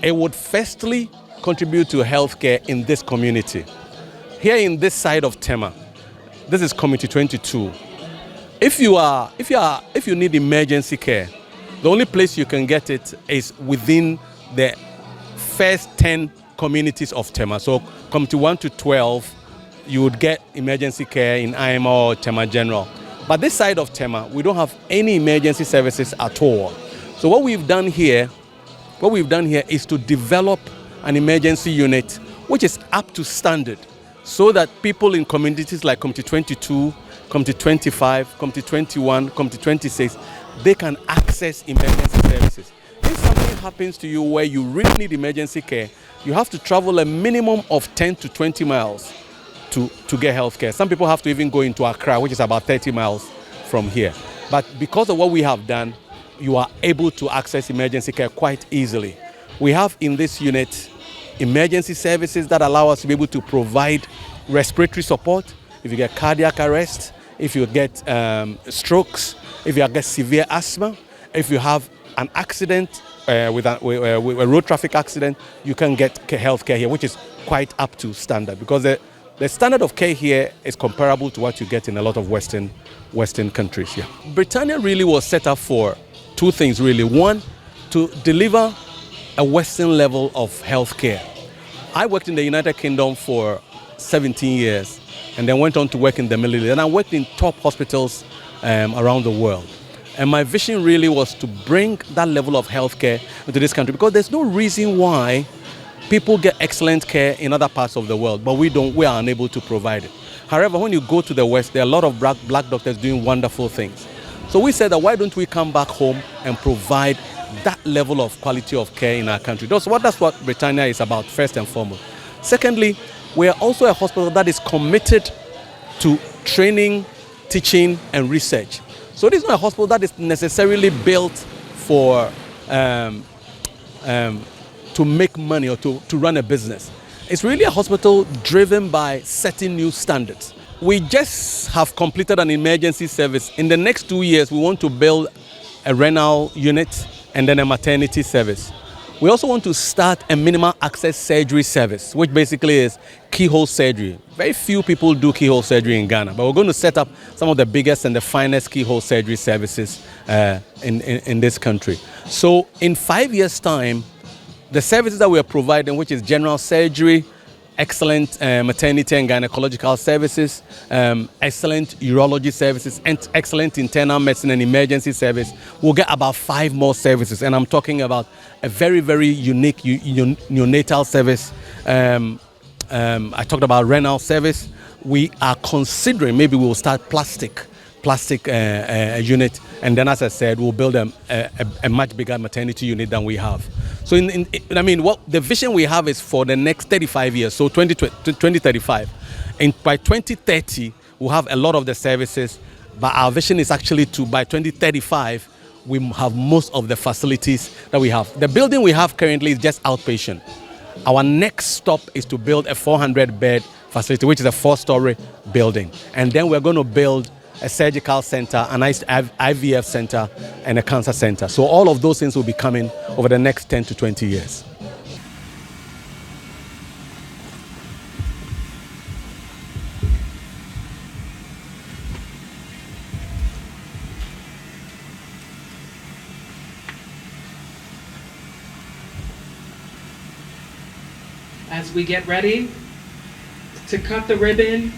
it would firstly contribute to healthcare in this community. Here in this side of Tema, this is Community 22. If you need emergency care, the only place you can get it is within the first 10 communities of Tema. So Community 1 to 12, you would get emergency care in IMA or Tema General. But this side of Tema, we don't have any emergency services at all. So what we've done here is to develop an emergency unit which is up to standard, so that people in communities like Community 22, Community 25, Community 21, Community 26, they can access emergency services. If something happens to you where you really need emergency care, you have to travel a minimum of 10 to 20 miles to get health care. Some people have to even go into Accra, which is about 30 miles from here. But because of what we have done, you are able to access emergency care quite easily. We have in this unit emergency services that allow us to be able to provide respiratory support if you get cardiac arrest, if you get strokes, if you get severe asthma, if you have an accident with a road traffic accident, you can get health care here, which is quite up to standard, because the standard of care here is comparable to what you get in a lot of Western countries. Yeah. Britannia really was set up for two things, really. One, to deliver a Western level of health care. I worked in the United Kingdom for 17 years and then went on to work in the Middle East. And I worked in top hospitals around the world. And my vision really was to bring that level of health care into this country, because there's no reason why people get excellent care in other parts of the world, but we are unable to provide it. However, when you go to the West, there are a lot of black doctors doing wonderful things. So we said that why don't we come back home and provide that level of quality of care in our country? That's what Britannia is about, first and foremost. Secondly, we are also a hospital that is committed to training, teaching, and research. So this is not a hospital that is necessarily built for to make money or to run a business. It's really a hospital driven by setting new standards. We just have completed an emergency service. In the next 2 years, we want to build a renal unit and then a maternity service. We also want to start a minimal access surgery service, which basically is keyhole surgery. Very few people do keyhole surgery in Ghana, but we're going to set up some of the biggest and the finest keyhole surgery services in this country. So in 5 years' time, the services that we are providing, which is general surgery, excellent maternity and gynecological services, excellent urology services, and excellent internal medicine and emergency service, we'll get about 5 more services. And I'm talking about a very, very unique neonatal service. I talked about renal service. We are considering maybe we'll start plastic unit, and then, as I said, we'll build a much bigger maternity unit than we have. So what the vision we have is for the next 35 years, so 2035. And by 2030, we'll have a lot of the services, but our vision is actually to, by 2035, we have most of the facilities that we have. The building we have currently is just outpatient. Our next stop is to build a 400-bed facility, which is a 4-story building. And then we're going to build a surgical center, an IVF center, and a cancer center. So all of those things will be coming over the next 10 to 20 years. As we get ready to cut the ribbon,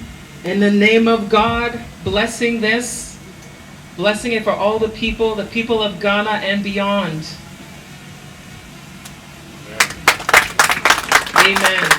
in the name of God, blessing this, blessing it for all the people of Ghana and beyond. Amen.